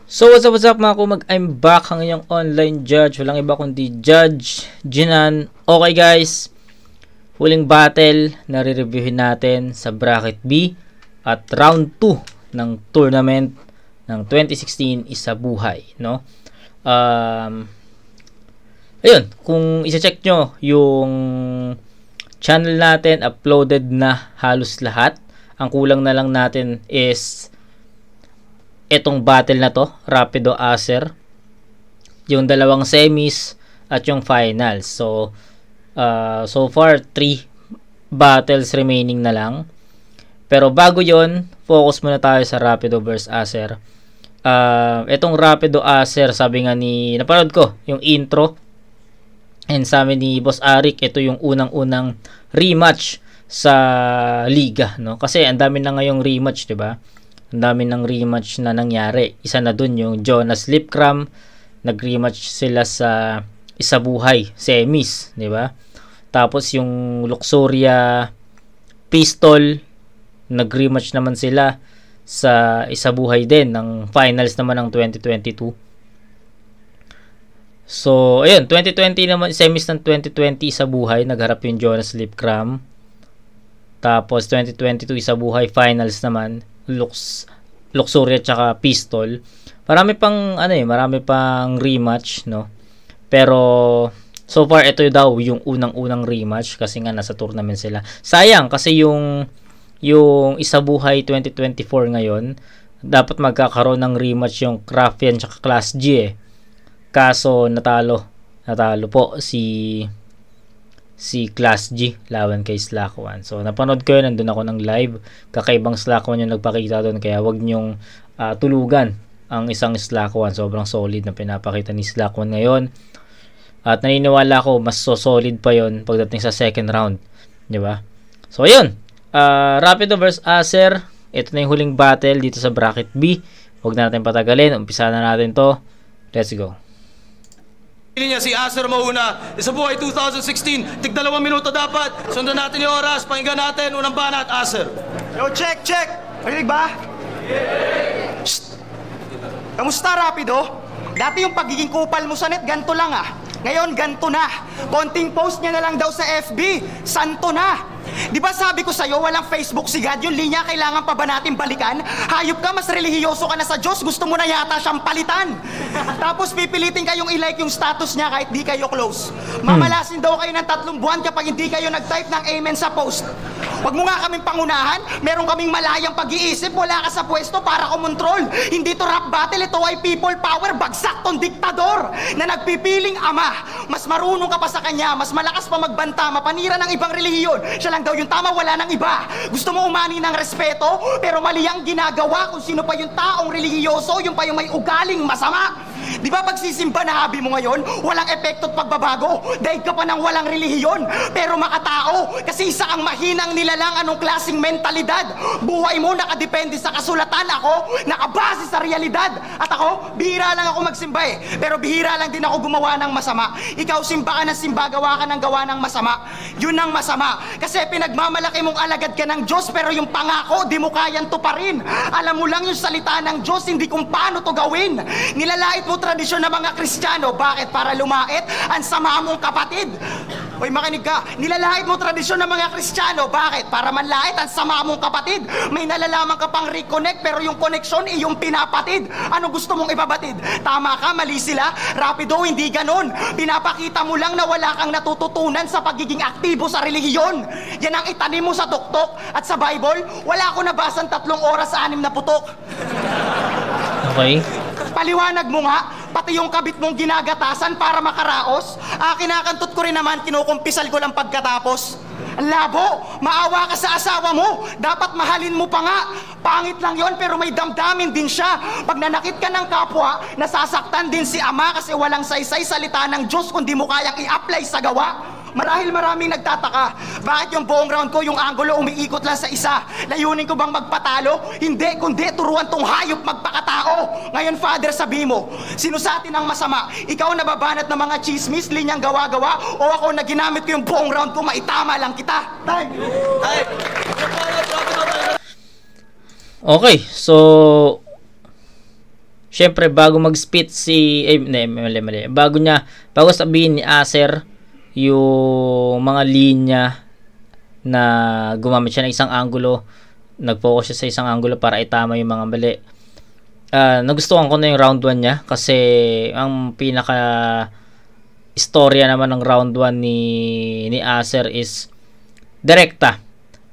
So what's up mga kumag, I'm back, ang inyong online judge, walang iba kundi Judge Jinan. Okay guys, huling battle na re-reviewin natin sa bracket B at round 2 ng tournament ng 2016 Isa Buhay, no? Ayun, kung isa-check nyo yung channel natin, uploaded na halos lahat. Ang kulang na lang natin is etong battle na to, Rapido Acer, yung dalawang semis at yung finals. So so far 3 battles remaining na lang. Pero bago yon, focus muna tayo sa Rapido versus Acer. Etong Rapido Acer, sabi nga ni, napanood ko yung intro, and sabi ni Boss Arik, ito yung unang-unang rematch sa liga, no? Kasi ang dami na ngayong rematch, 'di ba? Ang dami ng rematch na nangyari. Isa na dun yung Jonas Lipcram, nag-rematch sila sa Isa Buhay semis, 'di ba? Tapos yung Luxuria Pistol, nag-rematch naman sila sa Isa Buhay din ng finals naman ng 2022. So, ayun, 2020 naman, semis ng 2020 Isa Buhay, nagharap yung Jonas Lipcram. Tapos 2022 Isa Buhay finals naman, Luxuria tsaka Pistol. Marami pang marami pang rematch, no? Pero so far ito daw yung unang-unang rematch kasi nga nasa tournament sila. Sayang kasi yung Isa Buhay 2024 ngayon, dapat magkakaroon ng rematch yung Craftian tsaka Class G eh. Kaso natalo po si Class G laban kay Slack One. So napanood ko yun, nandun ako ng live. Kakaibang Slack One yung nagpakita doon, kaya wag nyong tulugan ang isang Slack One. Sobrang solid na pinapakita ni Slack One ngayon. At naniniwala ko mas so solid pa yon pagdating sa second round, di ba? So ayun, Rapido vs Acer, ito na yung huling battle dito sa bracket B. Huwag na natin patagalin, umpisa na natin to. Let's go. Niya si Acer mauna, Isa Buhay 2016, tig 2 minuto dapat. Sundan natin yung oras, pakinggan natin, unang banat, Acer. Yo, check! Marinig ba? Shhh! Kamusta, Rapido? Dati yung pagiging kupal mo sa net, ganto lang ah. Ngayon, ganto na. Konting post niya na lang daw sa FB, santo na. Di ba sabi ko sa'yo, walang Facebook si God, yung linya kailangan pa ba natin balikan? Hayop ka, mas relihiyoso ka na sa Diyos, gusto mo na yata siyang palitan. Tapos pipilitin kayong i-like yung status niya kahit di kayo close. Mamalasin daw kayo ng 3 buwan kapag hindi kayo nag-type ng amen sa post. Huwag mo nga kaming pangunahan, meron kaming malayang pag-iisip, wala ka sa pwesto para kumontrol. Hindi to rap battle, ito ay people power, bagsak tong diktador na nagpipiling ama. Mas marunong ka pa sa kanya, mas malakas pa magbanta, mapanira ng ibang relihiyon. Siya lang daw yung tama, wala nang iba. Gusto mo umani ng respeto, pero mali ang ginagawa kung sino pa yung taong relihiyoso, yung pa yung may ugaling masama. Di ba pagsisimba na habi mo ngayon, walang epekto at pagbabago? Dahil ka pa ng walang relihiyon, pero makatao, kasi isa kang mahinang nilalang, anong klaseng mentalidad. Buhay mo nakadepende sa kasulatan, ako nakabase sa realidad. At ako, bihira lang ako magsimba eh, pero bihira lang din ako gumawa ng masama. Ikaw simba ka ng simba, gawa ka ng gawa ng masama. Yun ang masama, kasi pinagmamalaki mong alagad ka ng Diyos, pero yung pangako, di mo kayang tuparin. Alam mo lang yung salita ng Diyos, hindi kung paano to gawin. Nilalait mo tradisyon ng mga Kristiyano. Bakit? Para lumait ang sama mong kapatid. Hoy, makinig ka. Nilalait mo tradisyon ng mga Kristiyano. Bakit? Para manlait ang sama mong kapatid. May nalalaman ka pang reconnect, pero yung connection ay yung pinapatid. Ano gusto mong ibabatid? Tama ka, mali sila. Rapido, hindi ganon. Pinapakita mo lang na wala kang natututunan sa pagiging aktibo sa relihiyon. Yan ang itanim mo sa tuktok. At sa Bible, wala ako nabasan 3 oras sa 6 na putok. Okay. Paliwanag mo nga, pati yung kabit mong ginagatasan para makaraos. Kinakantot ko rin naman, kinukumpisal ko lang pagkatapos. Labo, maawa ka sa asawa mo. Dapat mahalin mo pa nga. Pangit lang yon, pero may damdamin din siya. Pag nanakit ka ng kapwa, nasasaktan din si ama kasi walang saysay salita ng Diyos kung di mo kayang i-apply sa gawa. Marahil maraming nagtataka, bakit yung buong round ko, yung angulo umiikot lang sa isa? Layunin ko bang magpatalo? Hindi, kundi turuan tong hayop magpakatao. Ngayon, Father, sabi mo, sino sa atin ang masama? Ikaw nababanat ng mga chismis, linyang gawa-gawa, o ako na ginamit ko yung buong round ko, maitama lang kita? Time! Okay, so syempre bago mag-spit mali. Bago sabihin ni Acer yung mga linya na gumamit siya ng isang angulo, nag-focus siya sa isang angulo para itama yung mga mali. Nagustuhan ko na yung round 1 niya kasi ang pinaka istorya naman ng round 1 ni Acer is direkta.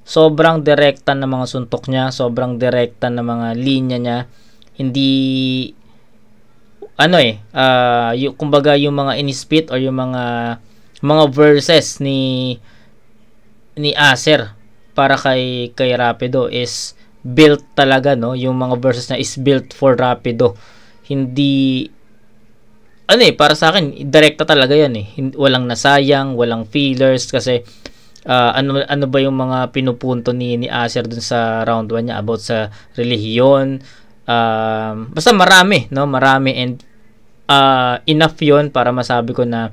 Sobrang direkta ng mga suntok niya, sobrang direkta ng mga linya niya. Hindi kumbaga yung mga inispit or yung mga verses ni Acer para kay Rapido is built talaga, no? Yung mga verses na is built for Rapido. Hindi para sa akin direkta talaga 'yan eh. Walang nasayang, walang fillers kasi ano ba yung mga pinupunto ni Acer dun sa round 1 niya about sa relihiyon. Basta marami, no? Marami and enough 'yon para masabi ko na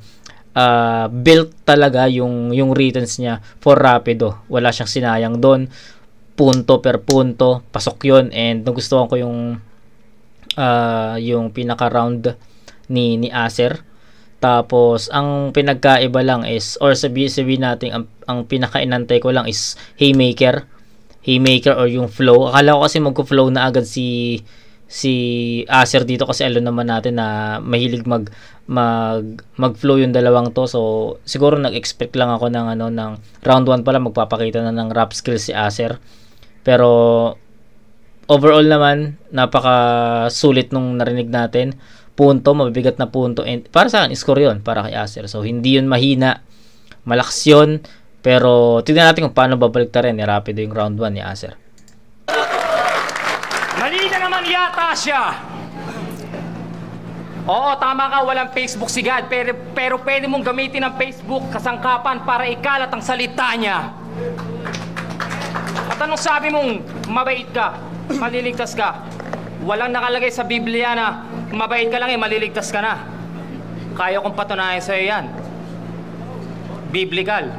built talaga yung returns niya for Rapido. Wala siyang sinayang doon. Punto per punto, pasok 'yon and nagustuhan ko yung pinaka round ni Acer. Tapos ang pinagkaiba lang is, or sabihin natin ang pinakainantay ko lang is haymaker or yung flow. Akala ko kasi magko-flow na agad si Acer dito kasi alam naman natin na mahilig mag-flow yung dalawang to. So siguro nag-expect lang ako ng round 1 pala magpapakita na ng rap skills si Acer. Pero overall naman napaka sulit nung narinig natin. Punto, mabibigat na punto, and para sa akin score yun para kay Acer. So hindi yun mahina, malakas yun, pero tignan natin kung paano babalik rin ni Rapido yung round 1 ni Acer. Mali na naman yata siya. Oo, tama ka, walang Facebook si God, pero pwede mong gamitin ang Facebook kasangkapan para ikalat ang salita niya. At anong sabi mong mabait ka, maliligtas ka? Walang nakalagay sa Biblia na mabait ka lang maliligtas ka na. Kaya kong patunayan sa'yo yan. Biblical.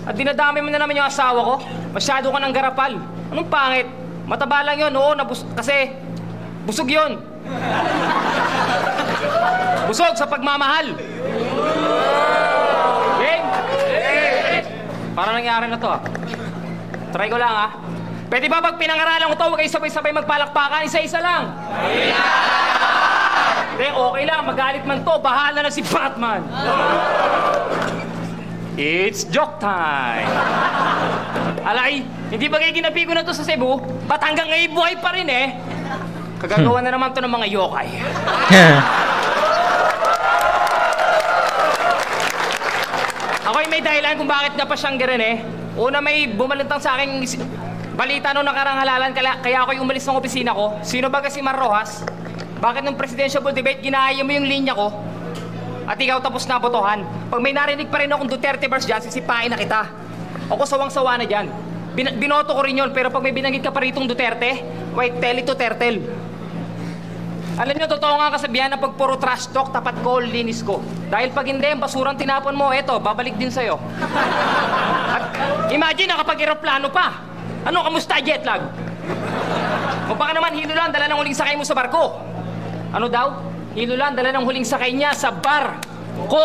At dinadami mo na naman yung asawa ko. Masyado ka ng garapal. Anong pangit? Mataba lang yun. Oo, kasi busog yun. Busog sa pagmamahal. Game? Parang nangyari na to Try ko lang Pwede ba pag pinangaralan ko to, huwag kayo sabay-sabay magpalakpakan, isa-isa lang? Hindi, okay lang, magalit man to, bahala na si Batman. It's joke time. Alay, hindi ba kayo ginabi ko na to sa Cebu? Ba't hanggang ngayon buhay pa rin Kagagawa na naman to ng mga yokai. Ako'y may dahilan kung bakit na pa siyang girin Una, may bumalintang sa akin balita nung nakarang halalan, kaya ako'y umalis ng opisina ko. Sino ba kasi Mar Rojas? Bakit nung presidential debate, ginahaya mo yung linya ko? At ikaw tapos na botohan. Pag may narinig pa rin akong Duterte versus dyan, sisipain na kita. Ako sawang-sawa na dyan. Binoto ko rin yun, pero pag may binanggit ka pa ritong Duterte, wait, tell it to Tertel. Alam nyo, totoo nga kasabihan na pag puro trash talk, tapat ko, linis ko. Dahil pag hindi, ang basurang tinapon mo, babalik din sa'yo. At imagine, nakapag-aeroplano pa. Ano, kamusta jet lag? O baka naman hilo lang, dala ng huling sakay mo sa barko. Ano daw? Hilo lang, dala ng huling sakay niya sa bar ko.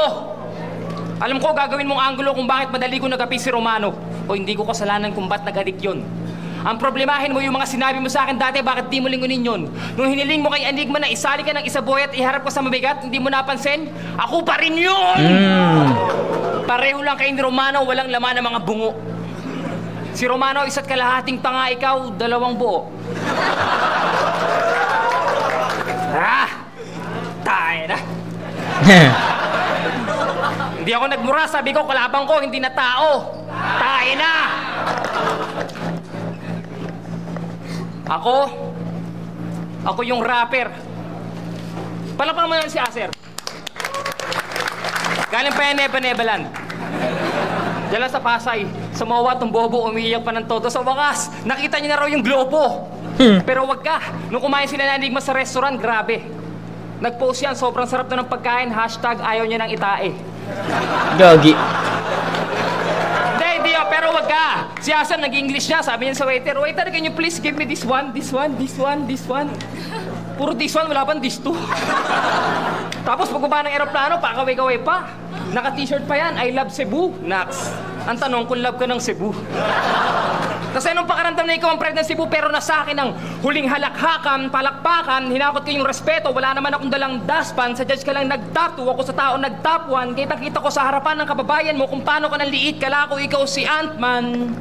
Alam ko, gagawin mong angulo kung bakit madali ko nagapi si Romano. O hindi ko kasalanan kung ba't nagadik yun. Ang problemahin mo yung mga sinabi mo sa akin dati, bakit di mo lingunin yun? Nung hiniling mo kay Enigma na isali ka ng isaboy at iharap ka sa mabigat, hindi mo napansin? Ako pa rin yun! Pareho lang kay Romano, walang laman ng mga bungo. Si Romano, isa't kalahating tanga, ikaw, 2 buo. Tayo na. Hindi ako nagmura, sabi ko, kalabang ko, hindi na tao. Tayo na! Ako yung rapper. Palapang mo naman si Acer. Galing pa yan Nebanebaland. Dala sa Pasay, sa Mawa, itong bobo, umiiyak pa ng todo. Sa wakas, nakita niyo na raw yung globo. Pero wag ka, nung kumain sila na Enigma sa restaurant, grabe. Nag-post yan, sobrang sarap na ng pagkain, hashtag ayaw niya ng itae. Gogi. Hindi, pero wag ka. Si Acer nag-English niya, sabi niya sa waiter, can you please give me this one? Puro this one, wala pang this two. Tapos pagbaba ng aeroplano, pakaway-kaway pa. Naka-t-shirt pa yan, I love Cebu. Nax. Ang tanong kung love ka ng Cebu. Kasi nung pakaramdam na ikaw ang president ng Cebu, pero nasa akin ang huling halakhakan, palakpakan, hinakot ko yung respeto, wala naman akong dalang daspan, sa judge ka lang nag-top 2, ako sa tao nag-top 1, kita-kita ko sa harapan ng kababayan mo kung paano ka nang liit, kala ko ikaw si Ant-Man.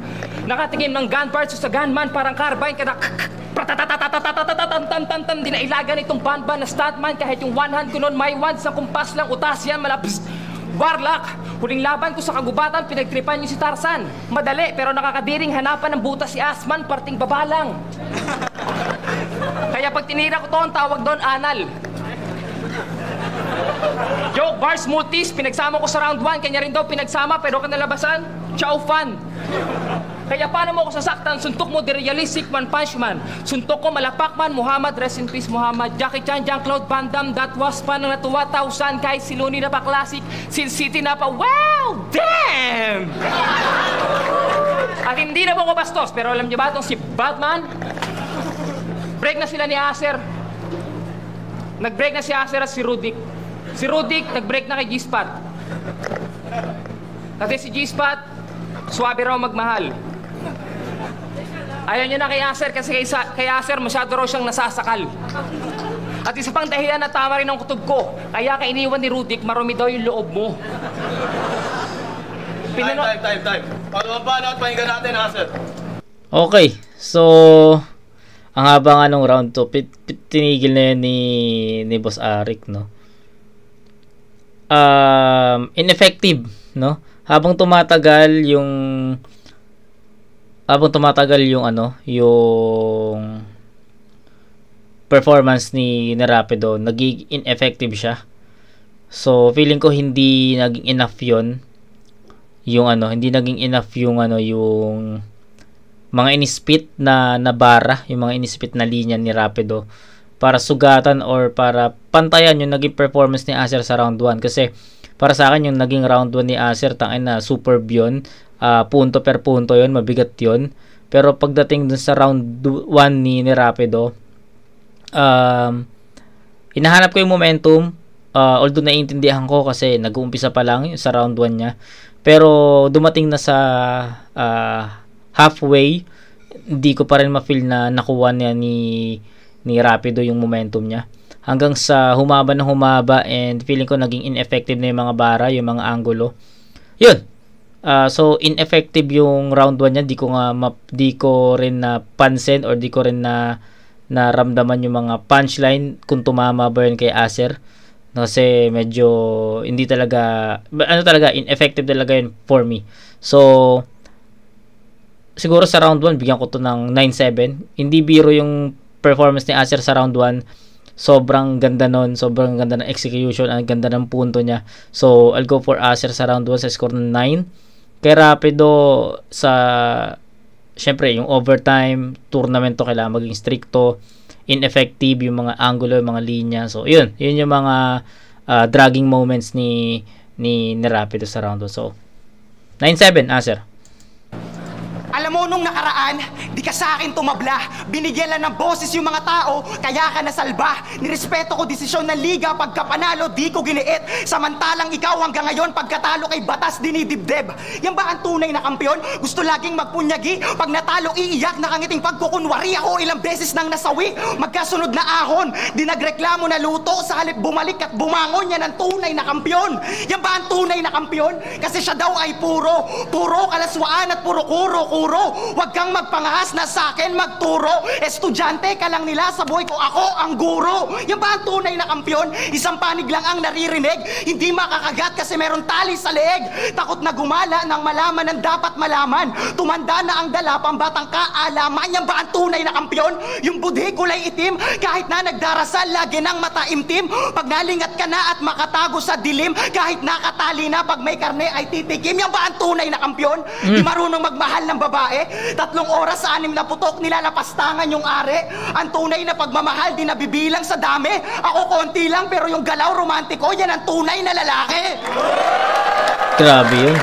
Nakatingin ng gun parts sa gunman, parang carbine, kada pratatatatatatatatatatatan, dinailagan itong banban na stuntman, kahit yung one hand ko noon, may one sa kumpas lang, utas yan, malabs. Warlock, huling laban ko sa kagubatan, pinagtripan niyo si Tarzan. Madali, pero nakakadiring hanapan ng butas si Asman, parting babalang. Kaya pag tinira ko to, ang tawag doon, anal. Joke, bars, multis, pinagsama ko sa round 1, kanya rin daw pinagsama, pero kanalabasan, chow fan. Kaya paano mo ako sasaktan? Suntok mo, the realistic man, punch man. Suntok ko, malapak man, Muhammad, rest in peace, Muhammad. Jackie Chan, Jean-Claude Van Damme, that was pa nang natuwa, 1,000. Kahit si Looney na pa classic, Sin City na pa, wow, damn! At hindi na po ko bastos, pero alam niyo ba itong si Batman? Break na sila ni Acer. Nag-break na si Acer at si Rudik. Si Rudik, nag-break na kay G-Spot. Kasi si G-Spot, swabe raw magmahal. Ayaw niya na kay Acer kasi kay Acer masyado raw siyang nasasakal. At isa pang dahilan na tama rin ang kutob ko. Kaya ka iniwan ni Rudik, marumi daw yung loob mo. Time. Paano ba na at pahinga natin, Acer? Okay, so ang haba nga nung round 2, tinigil na yun ni Boss Arik, no? Ineffective, no? Habang tumatagal yung performance ni Rapido, naging ineffective siya. So feeling ko hindi naging enough hindi naging enough yung mga inispit na bara, yung mga inispit na linya ni Rapido para sugatan or para pantayan yung naging performance ni Acer sa round 1. Kasi para sa akin yung naging round 1 ni Acer, tangin na superb yun, punto per punto yun, mabigat yun. Pero pagdating dun sa round 1 ni Rapido, hinahanap ko yung momentum, although naiintindihan ko kasi nag-uumpisa pa lang sa round 1 niya. Pero dumating na sa halfway, hindi ko pa rin ma-feel na nakuha niya ni Rapido yung momentum niya. Hanggang sa humaba and feeling ko naging ineffective na yung mga bara, yung mga angulo. Yun. So ineffective yung round 1 niya. Di ko rin napansin or di ko rin naramdaman yung mga punchline kung tumama ba yun kay Acer. Kasi medyo hindi talaga ineffective talaga yun for me. So siguro sa round 1 bigyan ko to ng 9-7. Hindi biro yung performance ni Acer sa round 1. Sobrang ganda nun, sobrang ganda ng execution, ang ganda ng punto niya. So I'll go for Acer sa round 1 sa score ng 9. Kay Rapido syempre yung overtime tournament to, kailangan maging stricto, ineffective yung mga angulo, yung mga linya. So yun yung mga dragging moments ni Rapido sa round 1. So 9-7 Acer. Alam mo, nung nakaraan, di ka sa akin tumabla. Binigyan lang ng boses yung mga tao, kaya ka nasalba. Nirespeto ko desisyon ng liga, pagkapanalo, di ko giniit. Samantalang ikaw hanggang ngayon, pagkatalo kay batas, dinidibdib. Yan ba ang tunay na kampiyon? Gusto laging magpunyagi? Pag natalo, iiyak, nakangiting pagkukunwari ako, ilang beses nang nasawi. Magkasunod na ahon, di nagreklamo na luto, sa halip bumalik at bumangon, yan ang tunay na kampiyon. Yan ba ang tunay na kampiyon? Kasi siya daw ay puro kalaswaan at puro kuro. Huwag kang magpangahas na sa akin magturo. Estudyante ka lang nila, sa buhay ko ako ang guro. Yan ba ang tunay na kampiyon? Isang panig lang ang naririnig, hindi makakagat kasi meron tali sa leeg. Takot na gumala nang malaman ang dapat malaman. Tumanda na ang dala, pambatang kaalaman. Yan ba ang tunay na kampiyon? Yung budhi kulay itim, kahit na nagdarasal, lagi nang mataimtim. Pag nalingat ka na at makatago sa dilim, kahit nakatali na, pag may karne ay titikim. Yan ba ang tunay na kampiyon? Di marunong magmahal ng babae, 3 oras sa 6 na putok, nilalapastangan yung are. Ang tunay na pagmamahal, di nabibilang sa dami. Ako konti lang, pero yung galaw romantiko, yan ang tunay na lalaki. Grabe yun.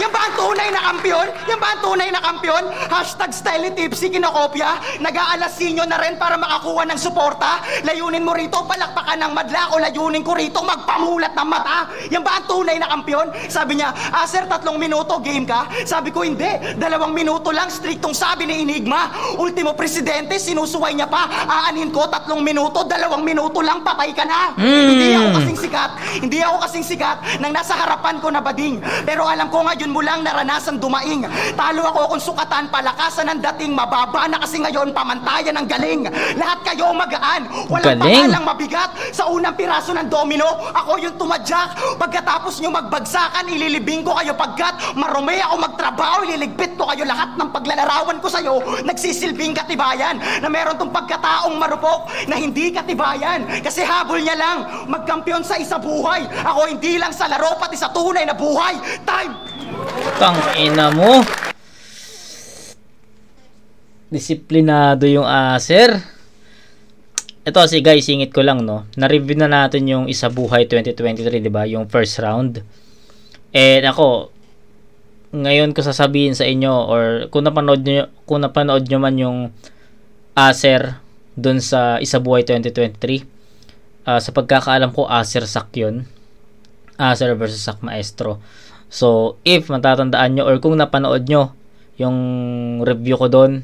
Yan ba ang tunay na kampiyon? Yan ba ang tunay na kampiyon? Hashtag Styly Tipsy kinokopya? Nag-aalasinyo na rin para makakuha ng suporta? Layunin mo rito, palakpakan ng madla o layunin ko rito, magpamulat ng mata? Yan ba ang tunay na kampiyon? Sabi niya, sir, 3 minuto, game ka? Sabi ko, hindi. 2 minuto lang, striktong sabi ni Enigma. Ultimo presidente, sinusuway niya pa. Aanin ko, 3 minuto, 2 minuto lang, patay ka na. Hindi ako kasing sikat nang nasa harapan ko na bading. Pero alam ko ngayon mo lang naranasan dumaing. Talo ako kung sukatan, palakasan ng dating, mababa na kasi ngayon pamantayan ng galing. Lahat kayo magaan, walang pangalang mabigat. Sa unang piraso ng domino, ako yung tumadyak. Pagkatapos nyo magbagsakan, ililibing ko kayo pagkat marumi ako magtrabaho, ililigpit ko kayo. Lahat ng paglalarawan ko sa'yo, nagsisilbing katibayan. Na meron tong pagkataong marupok na hindi katibayan. Kasi habol niya lang, magkampiyon sa isa buhay. Ako hindi lang sa laro, pati sa tunay na buhay. Time! Tangina mo. Disiplinado yung Acer. Ito si guys, singit ko lang, no. Na-review na natin yung Isa Buhay 2023, 'di ba? Yung first round. And ako ngayon ko sasabihin sa inyo, or kung napanood nyo man yung Acer dun sa Isa Buhay 2023, sa pagkakaalam ko Acer Sak yun. Acer versus Sak Maestro. So, if matatandaan nyo or kung napanood nyo yung review ko doon,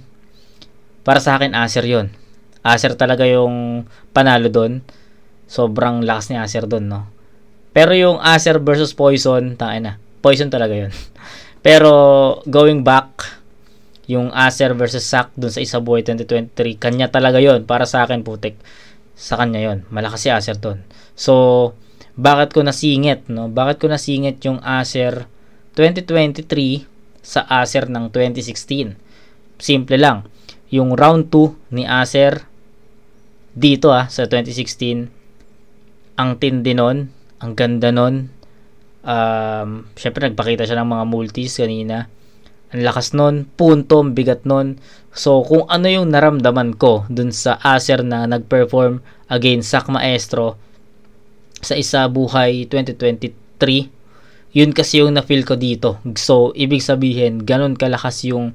para sa akin Acer yun. Acer talaga yung panalo doon. Sobrang lakas ni Acer doon, no? Pero yung Acer versus Poison, tangina, Poison talaga yun. Pero going back, yung Acer versus Sak doon sa Isa Buhay 2023, kanya talaga yun. Para sa akin, putik, sa kanya yun. Malakas si Acer doon. So, bakit ko nasingit, no? Bakit ko nasingit yung Acer 2023 sa Acer ng 2016? Simple lang. Yung round 2 ni Acer dito sa 2016, ang tindi nun, ang ganda nun. Syempre nagpakita siya ng mga multis kanina. Ang lakas nun, punto, bigat nun. So, kung ano yung naramdaman ko dun sa Acer na nag-perform against Sak Maestro sa Isa Buhay 2023, yun kasi yung na-feel ko dito. So, ibig sabihin, ganun kalakas yung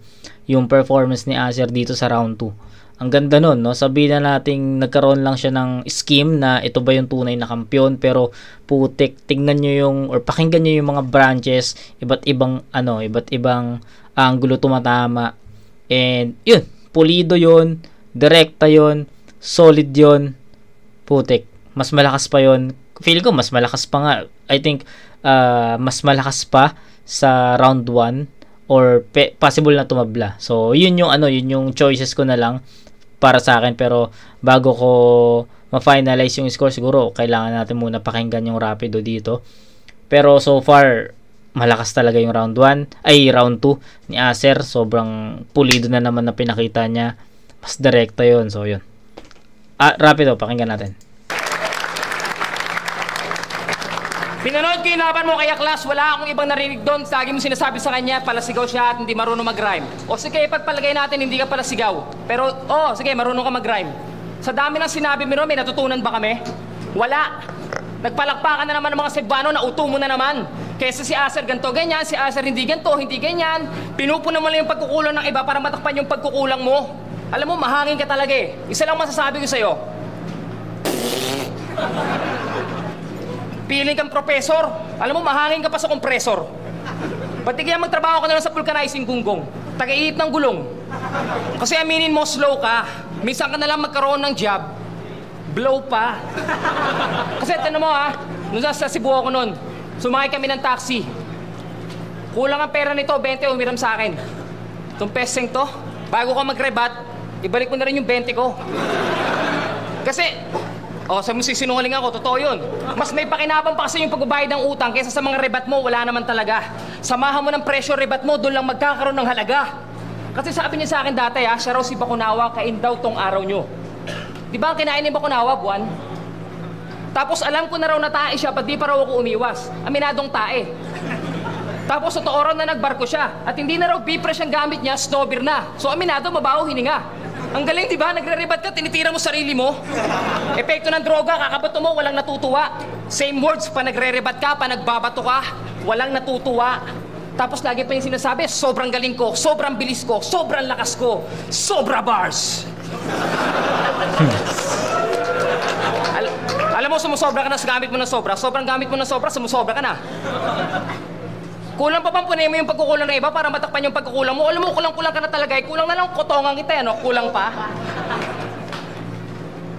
performance ni Acer dito sa round 2. Ang ganda nun, no? Sabihin na nating nagkaroon lang siya ng scheme na ito ba yung tunay na kampiyon, pero putik, tingnan nyo yung, or pakinggan nyo yung mga branches, iba't ibang angulo tumatama. And, yun, pulido yun, direkta yun, solid yun, putik. Mas malakas pa yun. Feel ko mas malakas pa nga. I think mas malakas pa sa round 1 or possible na tumabla. So yun yung choices ko na lang para sa akin. Pero bago ko ma-finalize yung score, siguro kailangan natin muna pakinggan yung rapido dito. Pero so far malakas talaga yung round 2 ni Acer. Sobrang pulido na naman na pinakita niya. Mas direkta yun. So yun. Rapido, pakinggan natin. Pinanood ko yung laban mo kaya class, wala akong ibang narinig doon. Lagi mo sinasabi sa kanya, palasigaw siya at hindi marunong mag-rhyme. O sige, pagpalagay natin, hindi ka palasigaw. Pero, sige, marunong ka mag-rhyme. Sa dami ng sinabi mo, may natutunan ba kami? Wala. Nagpalakpakan na naman ng mga Cebuano, nauto mo na naman. Kesa si Acer ganto ganyan, si Acer hindi ganto, hindi ganyan. Pinupunan mo lang yung pagkukulang ng iba para matakpan yung pagkukulang mo. Alam mo, mahangin ka talaga eh. Isa lang masasabi ko sa'yo. Piling kang professor. Alam mo, mahangin ka pa sa kompresor. Pati kaya magtrabaho ka na lang sa vulcanizing gunggong. Taga-iip ng gulong. Kasi aminin mo, slow ka. Minsan ka na lang magkaroon ng job. Blow pa. Kasi tinan mo nung sa Cebu ako nun, sumakay kami ng taxi. Kulang ang pera nito, 20 umiram sa akin. Itong peseng to, bago ka mag-rebat, ibalik mo na rin yung 20 ko. Kasi, sa musisinungaling ako, totoo yun. Mas may pakinabang pa kasi yung pagbabayad ng utang kaysa sa mga rebat mo, wala naman talaga. Samahan mo ng presyo rebat mo, doon lang magkakaroon ng halaga. Kasi sabi niya sa akin dati, siya raw si Bakunawa, kain daw tong araw nyo. Di ba ang kinain ni Bakunawa, buwan? Tapos alam ko na raw na tae siya, ba't di pa raw ako umiwas? Aminadong tae. Tapos totoo raw na nagbarko siya, at hindi na raw bipres ang gamit niya, snowbeer na. So aminado, mabaho hininga. Ang galing, di ba? Nagre-rebat ka, tinitira mo sarili mo. Epekto ng droga, kakabato mo, walang natutuwa. Same words, pa nagre-rebat ka, pa nagbabato ka, walang natutuwa. Tapos lagi pa yung sinasabi, sobrang galing ko, sobrang bilis ko, sobrang lakas ko, sobra bars. Alam mo, sumusobra ka na sa gamit mo ng sobra. Sobrang gamit mo ng sobra, sumusobra ka na. Kulang pa bang punin mo yung pagkukulang ng iba para matakpan yung pagkukulang mo? Alam mo, kulang-kulang ka na talaga eh. Kulang na lang kotongan kita, ano? Kulang pa.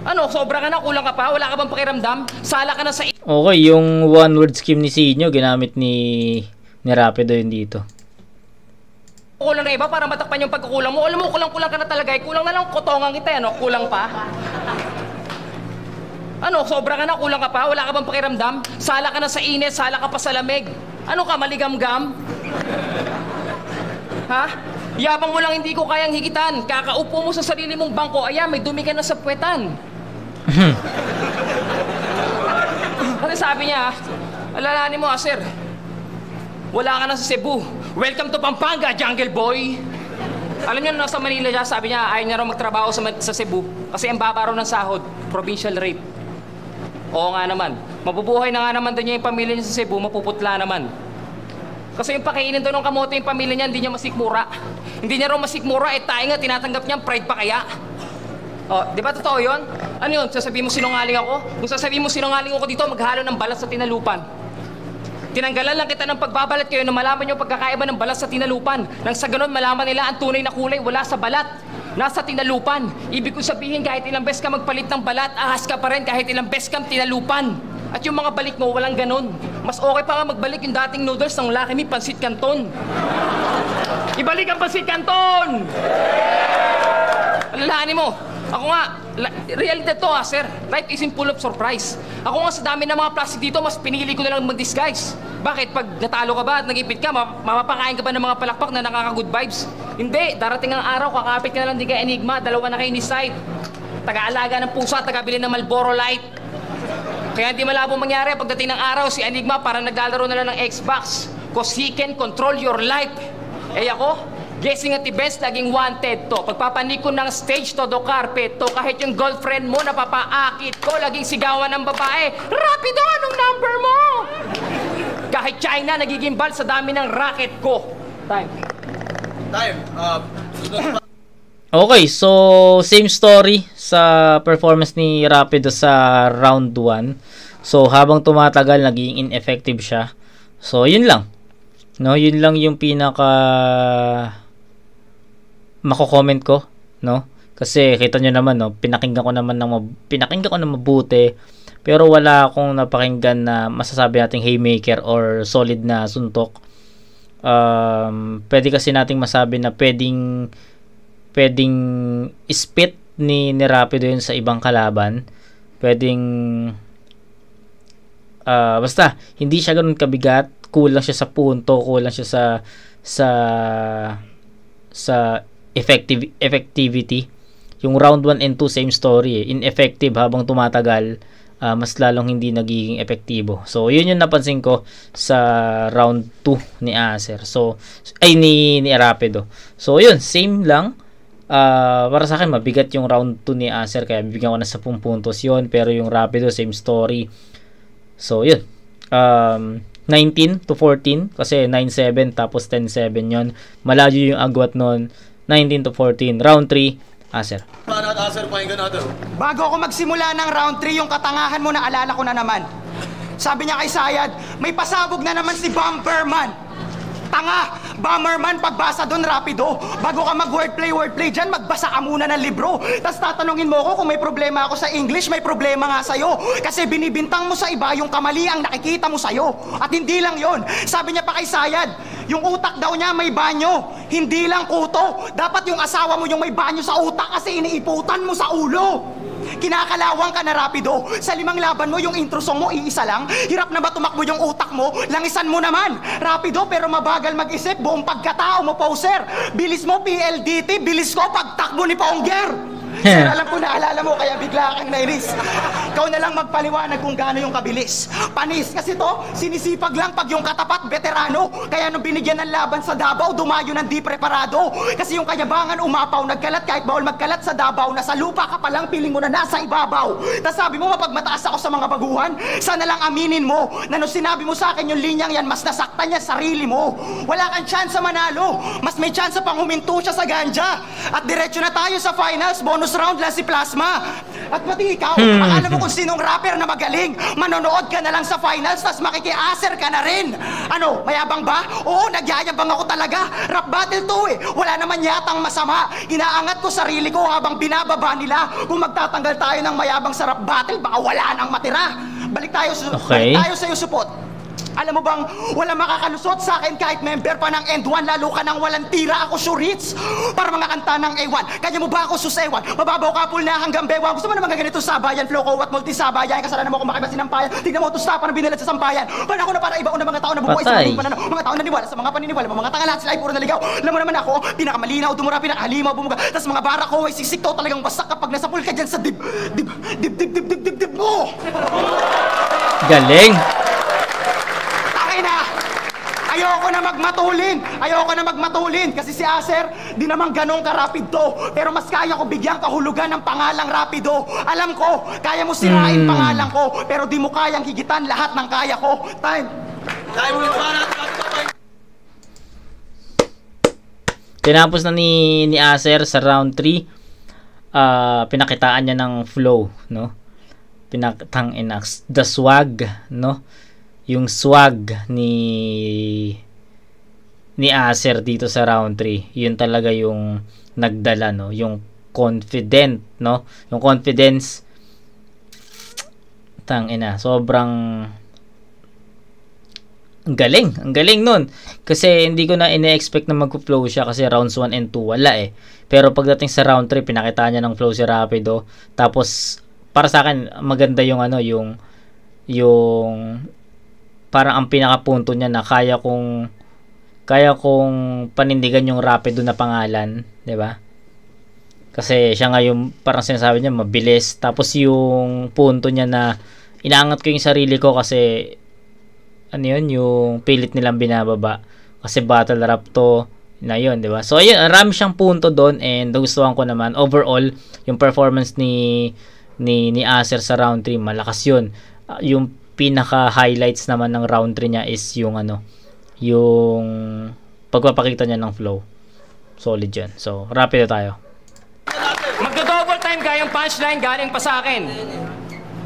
Ano, sobra ka na, kulang ka pa? Wala ka bang pakiramdam? Sala ka na sa... Okay, yung one word scheme ni Sinyo, ginamit ni Rapido yun dito. Kulang na iba para matakpan yung pagkukulang mo. Alam mo, kulang-kulang ka na talaga eh. Kulang na lang kotongan kita, ano? Kulang pa. Ano, sobra ka na, kulang ka pa? Wala ka bang pakiramdam? Sala ka na sa init, sala ka pa sa lamig. Ano ka, maligam-gam? Ha? Yabang mo lang hindi ko kayang higitan. Kakaupo mo sa sarili mong bangko, ayan, may dumi ka na sa puwetan. Ano sabi niya, alalahanin mo, sir, wala ka na sa Cebu. Welcome to Pampanga, Jungle Boy. Alam niyo, nasa Manila siya, sabi niya, ayaw niya raw magtrabaho sa Cebu kasi ang baba raw ng sahod, provincial rate. Oo nga naman. Mabubuhay na nga naman doon niya yung pamilya niya sa Cebu, mapuputla naman. Kasi yung pakainin doon ng kamote yung pamilya niya, hindi niya masikmura. Hindi niya raw masikmura, tayo nga, tinatanggap niya, pride pa kaya? O, di ba totoo yun? Ano yun? Sasabihin mo sinungaling ako? Kung sasabihin mo sinungaling ako dito, maghalo ng balat sa tinalupan. Tinanggalan lang kita ng pagbabalat kayo na malaman yung pagkakaiba ng balat sa tinalupan. Nang sa ganun, malaman nila ang tunay na kulay wala sa balat. Nasa tinalupan. Ibig ko sabihin, kahit ilang beses ka magpalit ng balat, ahas ka pa rin kahit ilang beses kang tinalupan. At yung mga balik mo, walang ganun. Mas okay pa nga magbalik yung dating noodles ng Lucky Me Pansit Canton. Ibalik ang Pansit Canton! Alalahanin mo, ako nga, realidad to sir. Life isn't full of surprise. Ako nga sa dami ng mga plastic dito, mas pinili ko na lang mag-disguise. Bakit? Pag natalo ka ba at nag-ipit ka, mapapakain ka ba ng mga palakpak na nakaka-good vibes? Hindi. Darating ang araw, kakapit ka na lang di ka Enigma, dalawa na kayo ni side. Taga-alaga ng pusa, taga-bili ng Marlboro Light. Kaya hindi malabo mangyari pagdating ng araw, si Enigma parang naglalaro na lang ng Xbox. Cause he can control your life. Eh ako, guessing at events, laging wanted to. Pagpapanik ko ng stage, todo carpet to. Kahit yung girlfriend mo, napapaakit ko. Laging sigawan ng babae, Rapido, anong number mo? Kahit China, nagigimbal sa dami ng racket ko. Time. Okay, so same story sa performance ni Rapido sa round 1. So habang tumatagal, naging ineffective siya. So yun lang. No, yun lang yung pinaka mako-comment ko, no? Kasi kita nyo naman, no, pinakinggan ko na mabuti, pero wala akong napakinggan na masasabi nating haymaker or solid na suntok. Pwede kasi nating masabi na pwedeng spit ni Rapido yun sa ibang kalaban. Pwedeng basta hindi siya ganoon kabigat, kulang siya sa punto, kulang siya sa effectivity. Yung round 1 and 2 same story, ineffective habang tumatagal, mas lalong hindi nagiging epektibo. So yun yung napansin ko sa round 2 ni Acer. So ay ni Rapido. So yun, same lang. Para sa akin mabigat yung round 2 ni Acer, kaya bibigyan ko na 10 puntos yun. Pero yung Rapido, same story. So yun, 19 to 14 kasi 9-7 tapos 10-7 yun. Malayo yung agwat nun. 19 to 14, round 3 Acer. Acer, pakinggan natin. Bago ako magsimula ng round 3, yung katangahan mo naalala ko na naman. Sabi niya kay Sayad, may pasabog na naman si Bomberman. Tanga! Bomberman, pagbasa doon, Rapido. Bago ka mag-wordplay dyan, magbasa ka muna ng libro. Tapos tatanungin mo ako kung may problema ako sa English, may problema nga sa'yo. Kasi binibintang mo sa iba yung kamali ang nakikita mo sa'yo. At hindi lang yon. Sabi niya pa kay Sayad, yung utak daw niya may banyo. Hindi lang kuto. Dapat yung asawa mo yung may banyo sa utak kasi iniiputan mo sa ulo. Kinakalawang ka na, Rapido. Sa 5 laban mo, yung intro song mo, iisa lang. Hirap na ba tumakbo yung utak mo? Langisan mo naman. Rapido, pero mabagal mag-isip. Buong pagkatao mo, poser. Bilis mo, PLDT. Bilis ko, pagtakbo ni Pongger. Sir, alam ko naalala mo, kaya bigla kang nainis. Ikaw na lang magpaliwanag kung gaano yung kabilis. Panis kasi to, sinisipag lang pag yung katapat, veterano. Kaya nung binigyan ng laban sa Davao, dumayo ng di preparado. Kasi yung kayabangan umapaw, nagkalat kahit bawal magkalat sa Davao. Nasa lupa ka palang, piling mo na nasa ibabaw. Tas sabi mo, mapagmataas ako sa mga baguhan. Sana lang aminin mo, na nung sinabi mo sa akin yung linyang yan, mas nasaktan niya sarili mo. Wala kang chance manalo. Mas may chance pang huminto siya sa ganja. At diretso na tayo sa finals, bonus round lang si Plasma. At pati ikaw, akala mo kung sinong rapper na magaling. Manonood ka na lang sa finals, tas makikiaser ka na rin. Ano, mayabang ba? Oo, nagyayabang ako talaga. Rap battle to eh. Wala naman yatang masama. Inaangat ko sarili ko habang binababa nila. Kung magtatanggal tayo ng mayabang sa rap battle, baka wala nang matira. Balik tayo sa iyo, Supot. Alam mo bang, wala makakalusot sa akin kahit member pa ng End 1, lalo ka nang walang tira ako surits. Para mga kanta ng A1, kanya mo ba ako susewan? Mababaw kapul na hanggang bewang. Gusto mo naman ganito sabayan, flow ko at multisabayan. Kasalanan mo kung makiba sinampayan. Tignan mo, tusta pa na binalat sa sampayan. Panako na para ibaon ng mga tao na bumuhay sa muling pananaw. Mga tao na niwala sa mga paniniwala. Mga tanga lahat sila ay puro naligaw. Alam mo naman ako, pinakamalinaw, dumura, pinakahalimaw, bumuga. Tas mga bara ko ay sisikto talagang basak kapag nasapul ka dyan sa dib mo. Galing. Ayoko na magmatulin kasi si Acer di naman ganong karapid to, pero mas kaya ko bigyan kahulugan ng pangalang rapido. Alam ko, kaya mo sirain pangalan ko, pero di mo kayang higitan lahat ng kaya ko. Time. Kaya mo yung banat. Tinapos na ni Acer sa round 3. Pinakitaan niya ng flow, no? The swag, no? Yung swag ni Acer dito sa round 3, yun talaga yung nagdala, no? Yung confident, no? Yung confidence, sobrang ang galing nun. Kasi hindi ko na ine-expect na mag-flow siya kasi rounds 1 and 2 wala eh. Pero pagdating sa round 3, pinakita niya ng flow si Rapido. Tapos para sa akin maganda yung yung parang ang pinakapunto niya na kaya kong panindigan yung Rapido na pangalan, 'di ba? Kasi siya nga yung parang sinasabi niya mabilis, tapos yung punto niya na inaangat ko yung sarili ko kasi yung pilit nilang binababa kasi battle rap to na yun, 'di ba? So ayun, marami siyang punto doon and nagustuhan ko naman overall yung performance ni Acer sa round 3, malakas yun. Yung pinaka-highlights naman ng round 3 niya is yung yung pagpapakita niya ng flow. Solid yun. So, Rapido tayo. Magdo-double time kayong punchline galing pa sa akin.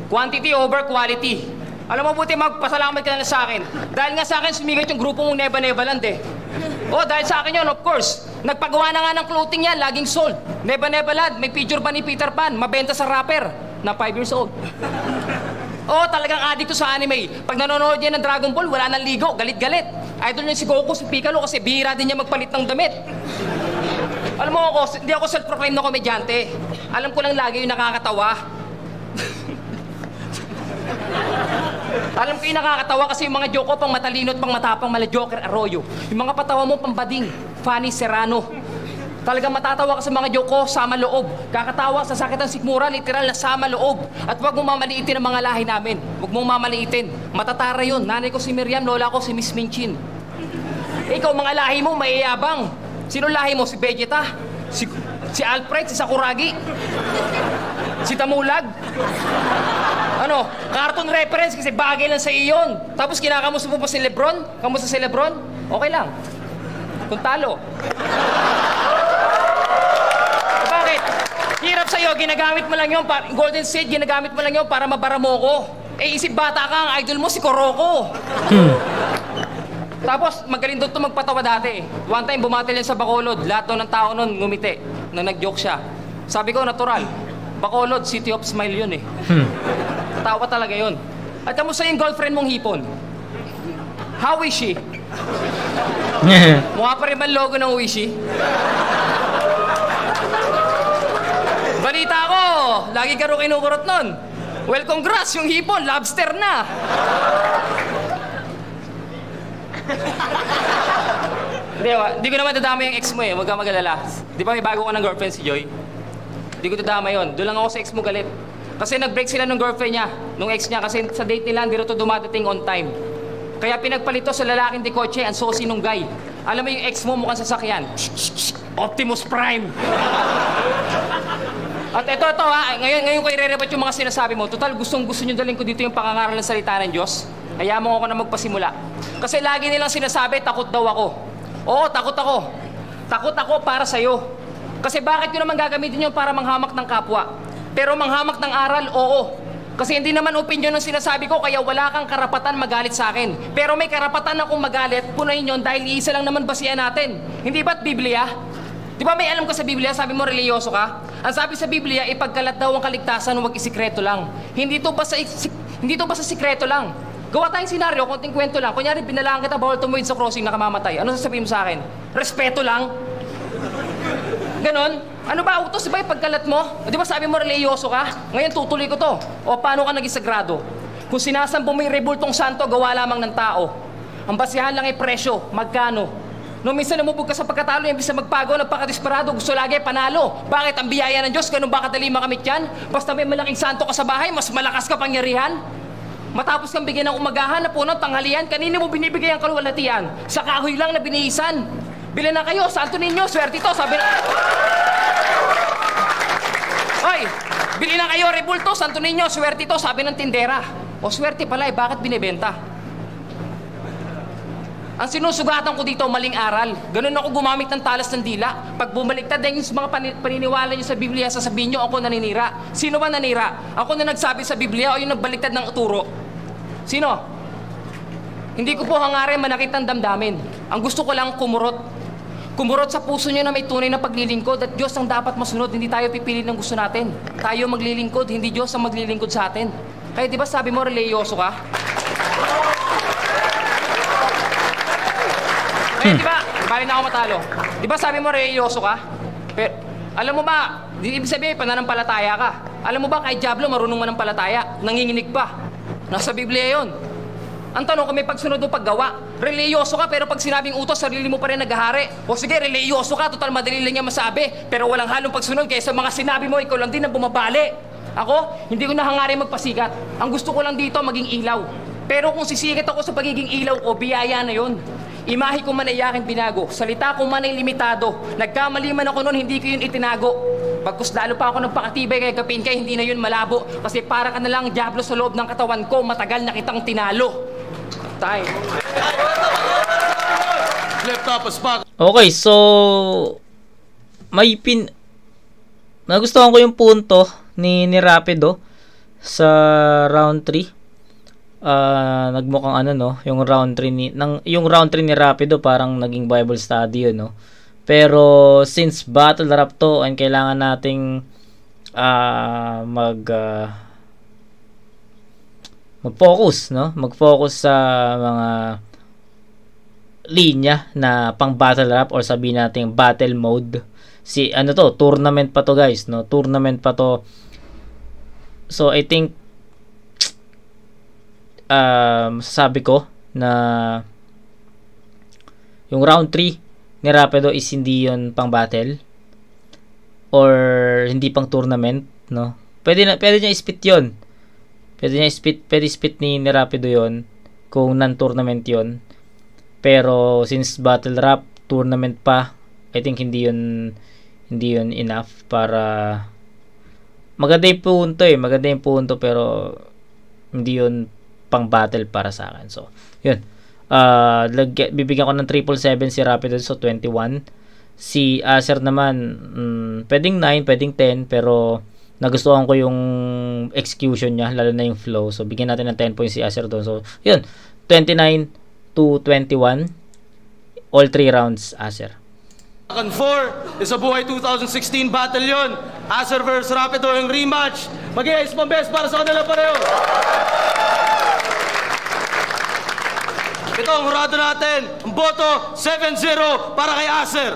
Quantity over quality. Alam mo, buti magpasalamat ka na sa akin. Dahil nga sa akin, sumigat yung grupo mong Neba Nebaland eh. Dahil sa akin yun, of course. Nagpagawa na nga ng clothing yan, laging sold. Neba Nebaland, may picture pa ni Peter Pan, mabenta sa rapper na 5 years old. Talagang addict to sa anime. Pag nanonood niya ng Dragon Ball, wala nang ligo, galit-galit. Idol niya si Goku, si Piccolo kasi bihira din niya magpalit ng damit. Alam mo hindi ako self-proclaimed na komedyante. Alam ko lang lagi yung nakakatawa. Alam ko yung nakakatawa kasi yung mga joke ko pang matalino at pang matapang mala Joker Arroyo. Yung mga patawa mo pang bading, Fanny Serrano. Talagang matatawa ka sa mga joke ko, sama loob. Kakatawa sa sakit ng sikmura, literal na sama loob. At huwag mong mamaliitin ang mga lahi namin. Huwag mong mamaliitin. Matatara yun. Nanay ko si Miriam, lola ko si Miss Minchin. Ikaw, mga lahi mo, mayayabang. Sino lahi mo? Si Vegeta? Si Alfred? Si Sakuragi? Si Tamulag? Cartoon reference kasi bagay lang sa iyon. Tapos kinakamusta mo pa si Lebron? Kamusta si Lebron? Okay lang. Kung talo. Bakit? Hirap sa'yo, ginagamit mo lang yun, Golden State, ginagamit mo lang yun para mabara mo ko. Isip bata ka, ang idol mo si Kuroko. Tapos, magaling doon ito magpatawa dati. One time, bumatil yan sa Bacolod. Lahat ng tao nun ngumiti na nag-joke siya. Sabi ko, natural. Bacolod, City of Smile yun eh. Tawa talaga yun. At kamusta yung girlfriend mong hipon? How is she? Mukha pa rin ba logo ng Wishy? Balita ko, lagi ka rin kinukurot nun. Well, congrats, yung hipon, lobster na. Hindi ko naman dadama yung ex mo eh, huwag ka mag-alala. Di ba may bago ka ng girlfriend si Joy? Hindi ko dadama yun. Doon lang ako sa ex mo galit. Kasi nag-break sila ng girlfriend niya, nung ex niya, kasi sa date nila, hindi rin ito dumadating on time. Kaya pinagpalito sa lalaking di kotse, ang sosi nung guy. Alam mo yung ex mo mukhang sasakyan. Optimus Prime. At ito ha, ngayon ko i-re-rebut yung mga sinasabi mo. Total, gustong-gusto nyo dalhin ko dito yung pangangaral ng salita ng Diyos. Kaya mo ako na magpasimula. Kasi lagi nilang sinasabi, takot daw ako. Oo, takot ako. Takot ako para sa'yo. Kasi bakit ko naman gagamitin yun para manghamak ng kapwa? Pero manghamak ng aral, oo. Kasi hindi naman opinion ang sinasabi ko, kaya wala kang karapatan magalit sa akin. Pero may karapatan akong magalit, punayin yun dahil iisa lang naman basihan natin. Hindi ba't Biblia? Di ba may alam ka sa Biblia, sabi mo religyoso ka? Ang sabi sa Biblia, ipagkalat daw ang kaligtasan, huwag isikreto lang. Hindi to basta sikreto lang. Gawa tayong senaryo, konting kwento lang. Kunyari, binalaan kita, bawal tumuwid sa crossing, nakamamatay. Ano sasabihin mo sa akin? Respeto lang? Ganon? Ano ba, utos ba ipagkalat mo? Di ba sabi mo religyoso ka? Ngayon tutuloy ko to. O paano ka naging sagrado? Kung sinasampo mo yung rebultong santo, gawa lamang ng tao. Ang basihan lang ay presyo, magkano? Nung minsan lumubog ka sa pagkatalo, imbis na magpago, nagpakadesperado, gusto lagi panalo. Bakit ang biyaya ng Diyos, ganun ba kadali makamit yan? Basta may malaking santo ka sa bahay, mas malakas ka pangyarihan. Matapos kang bigyan ng umagahan na puno tanghalian, kanina mo binibigay ang kaluwalhatian? Sa kahoy lang na binihisan. Bila na kayo, santo ninyo, swerte ito, sabi na... Hoy, bili na kayo, rebulto, santo ninyo, swerte ito, sabi ng tindera. O swerte pala, bakit binibenta? Ang sinusugatan ko dito, maling aral. Ganun ako gumamit ng talas ng dila. Pag bumaliktad din yung mga paniniwala nyo sa Biblia, sasabihin nyo, ako naninira. Sino ba nanira? Ako na nagsabi sa Biblia o yung nagbaliktad ng uturo? Sino? Hindi ko po hangarin manakit ng damdamin. Ang gusto ko lang kumurot. Kumurot sa puso nyo na may tunay na paglilingkod at Diyos ang dapat masunod. Hindi tayo pipili ng gusto natin. Tayo maglilingkod, hindi Diyos ang maglilingkod sa atin. Kaya di ba sabi mo, religyoso ka? Di ba? Bali na ako matalo. Di ba sabi mo religyoso ka? Pero, alam mo ba, di ibig sabihin, pananampalataya ka. Alam mo ba, kahit Diablo, marunong manampalataya. Nanginginig pa. Nasa Biblia yon. Ang tanong kung may pagsunod o paggawa. Religyoso ka, pero pag sinabing utos, sarili mo pa rin naghahari. O sige, religyoso ka, total madali lang niya masabi. Pero walang halong pagsunod, kaya sa mga sinabi mo, ikaw lang din ang bumabali. Ako, hindi ko nahangari magpasikat. Ang gusto ko lang dito, maging ilaw. Pero kung sisikat ako sa pagiging ilaw ko, biyaya na yon. Imahe ko man ay aking binago, salita ko man ay limitado. Nagkamali man ako noon, hindi ko yun itinago. Pagkus lalo pa ako nagpakatibay kay kapin kay hindi na yun malabo. Kasi para ka na lang Diablo sa loob ng katawan ko, matagal na kitang tinalo. Time. Okay, so nagustuhan ko yung punto ni Rapido sa round 3. Nagmukhang yung round 3 ni Rapido parang naging Bible study yun, no. Pero since battle rap to and kailangan nating mag-focus, no? Mag-focus sa mga linya na pang battle rap or sabihin natin battle mode. Tournament pa to, guys, no? Tournament pa to. So I think sabi ko na yung round 3 ni Rapido is hindi yun pang battle or hindi pang tournament, no? Pwede niya i-spit yun. Pwede spit ni Rapido yon kung non-tournament yon. Pero since battle rap tournament pa, I think hindi yun enough para maganda yung punto pero hindi yun pang battle para sa akin. So yun, bibigyan ko ng 777 si Rapido, so 21. Si Acer naman pwedeng 9, pwedeng 10, pero nagustuhan ko yung execution niya, lalo na yung flow. So, bigyan natin ng 10 points si Acer doon. So, yun. 29 to 21. All 3 rounds, Acer. 4 is a buhay 2016 battle yun. Acer vs. Rapido yung rematch. Mag-i-ace pang best para sa kanila pareho. Ito ang hurado natin. Ang boto, 7-0 para kay Acer.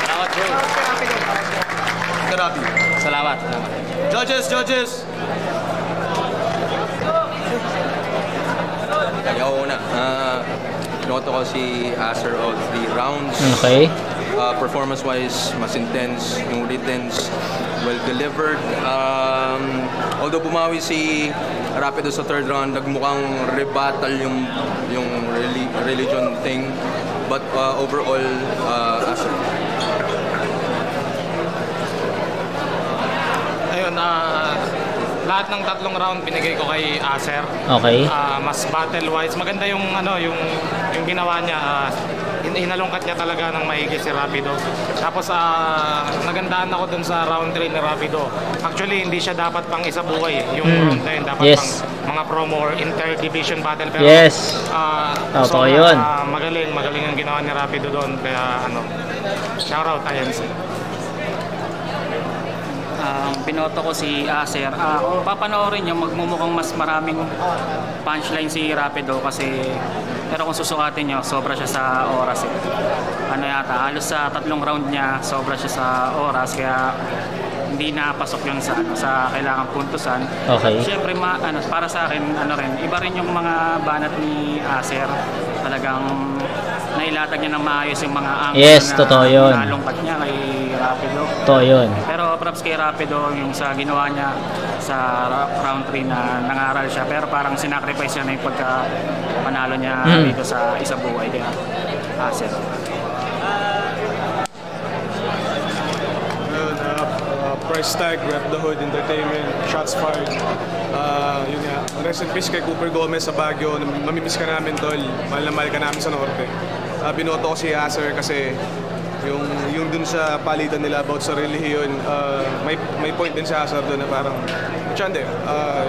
Salamat, Joy. Salamat. Judges. Ayaw una. Noto ko si Acer all 3 rounds. Okay. Performance-wise, mas intense. Yung writtens, well delivered. Although bumawi si Rapido sa third round, nagmukhang rebuttal yung religion thing. But overall, Acer. Ayun, lahat ng tatlong round binigay ko kay Acer. Okay. Mas battle-wise, maganda yung ginawa niya. Inalungkat niya talaga ng maigi si Rapido. Tapos nagandaan ako dun sa round 3 ni Rapido. Actually, hindi siya dapat pang isa buhay. Yung round 10 dapat Yes. pang mga promo or inter-division battle. Pero Yes. Totoo yun. magaling ang ginawa ni Rapido doon. Kaya shoutout INC. Binoto ko si Acer. Kung papanoorin nyo, magmumukhang mas maraming punchline si Rapido kasi pero kung susukatin nyo, sobra siya sa oras halos sa tatlong round niya, sobra siya sa oras kaya hindi napasok yun sa kailangang puntusan. Okay. Siyempre, para sa akin, iba rin yung mga banat ni Acer. Talagang nailatag niya ng maayos yung mga angle Yes, na totoo yun. nalungkat niya kay Rapido. Totoo yun. Pero props kay Rapido yung sa ginawa niya sa round 3 na nangaral siya. Pero parang sinacrifice niya na yung pagka-panalo niya dito sa isang buhay kaya Acer. Price tag, Rep the Hood, Entertainment, Shots Fired. Yun nga, rest in peace kay Cooper Gomez sa Baguio. Mamimiss ka namin, tol. Mahal na mahal ka namin sa Norte. Binoto ko si Acer kasi yung dun sa palitan nila about sa relihiyon, may point din si Acer dun na parang, Chande,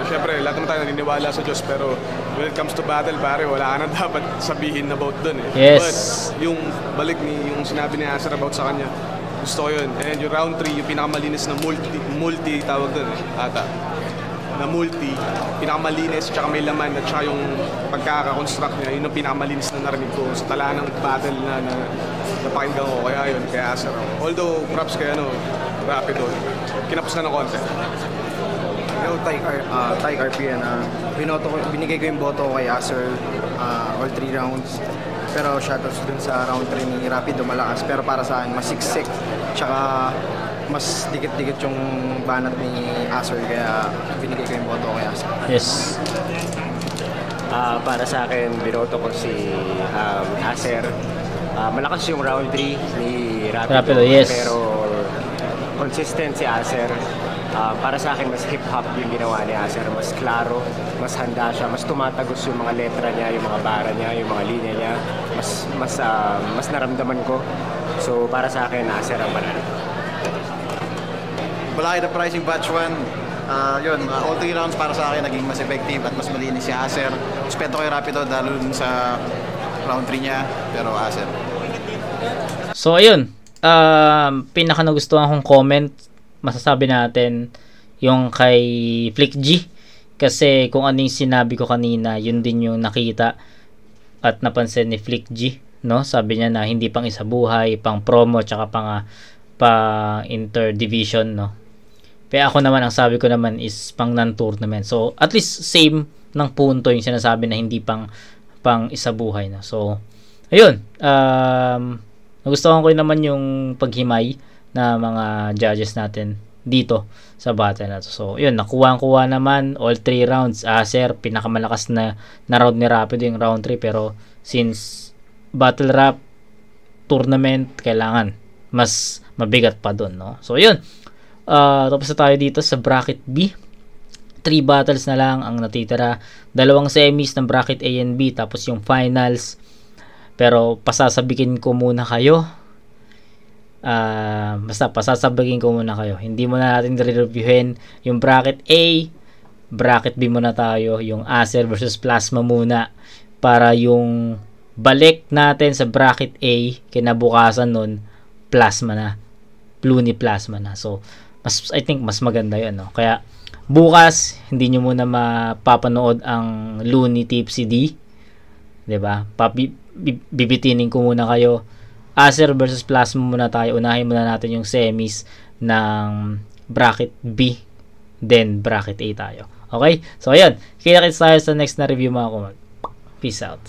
syempre, lahat naman tayo naniniwala sa Diyos, pero when it comes to battle, pare, wala ka na dapat sabihin about dun eh. Yes. But yung balik yung sinabi ni Acer about sa kanya, gusto ko yun. And yung round 3, yung pinakamalinis na multi tawag doon ata. Na multi, pinakamalinis, tsaka may laman, at tsaka yung pagkaka-construct niya, yun yung pinakamalinis na narinig ko sa tala ng battle na napakinggan ko. Kaya yun, kaya Acer ako. Although, props kay Rapido, kinapos na ng konti. Tyke RPN, binigay ko yung boto kay Acer all 3 rounds. Pero shoutouts dun sa round 3 ni Rapido malakas. Pero para sa akin, mas siksik. Tsaka mas dikit-dikit yung banat ni Acer. Kaya binigay ko yung boto kay Acer. Yes. Para sa akin, binoto ko si Acer. Malakas yung round 3 ni Rapido. Yes. Pero consistent si Acer. Para sa akin, mas hip-hop yung ginawa ni Acer. Mas klaro, mas handa siya, mas tumatagos yung mga letra niya, yung mga bara niya, yung mga linya niya. Mas naramdaman ko. So, para sa akin, Acer ang panalo. Malaki na pricing batch 1. All 3 rounds para sa akin naging mas effective at mas malinis si Acer. Respeto kay Rapido dahil sa round 3 niya, pero Acer. So, ayun. Pinaka nagustuhan kong comment, masasabi natin yung kay Flick G. Kasi kung ano yung sinabi ko kanina, yun din yung nakita at napansin ni Flick G. No? Sabi niya na hindi pang isa buhay, pang promo, tsaka pang interdivision. No? Pero ako naman, ang sabi ko naman is pang non-tournament. So, at least same ng punto yung sinasabi na hindi pang isa buhay. No? So, ayun. Nagustuhan ko naman yung paghimay na mga judges natin dito sa battle na to. So, yun, nakuha naman all 3 rounds. Acer, pinakamalakas na round ni Rapido yung round 3, pero since battle rap tournament, kailangan mas mabigat pa dun, no? So, yun. Tapos na tayo dito sa bracket B. 3 battles na lang ang natitira. 2 semis ng bracket A and B, tapos yung finals. Pero pasasabihin ko muna kayo. Basta pasasabihin ko muna kayo. Hindi muna natin re-reviewin yung bracket A, bracket B muna tayo, yung Acer versus Plasma muna, para yung balik natin sa bracket A kinabukasan nun, Plasma na, Looney Plasma na. So I think mas maganda yun, no? Kaya bukas hindi nyo muna mapapanood ang Looney Tipsy D, 'di ba? Bibitinin ko muna kayo. Acer versus Plasma muna tayo. Unahin muna natin yung semis ng bracket B, then bracket A tayo. Okay? So, ayan. Kita-kits tayo sa next na review, mga kumag. Peace out.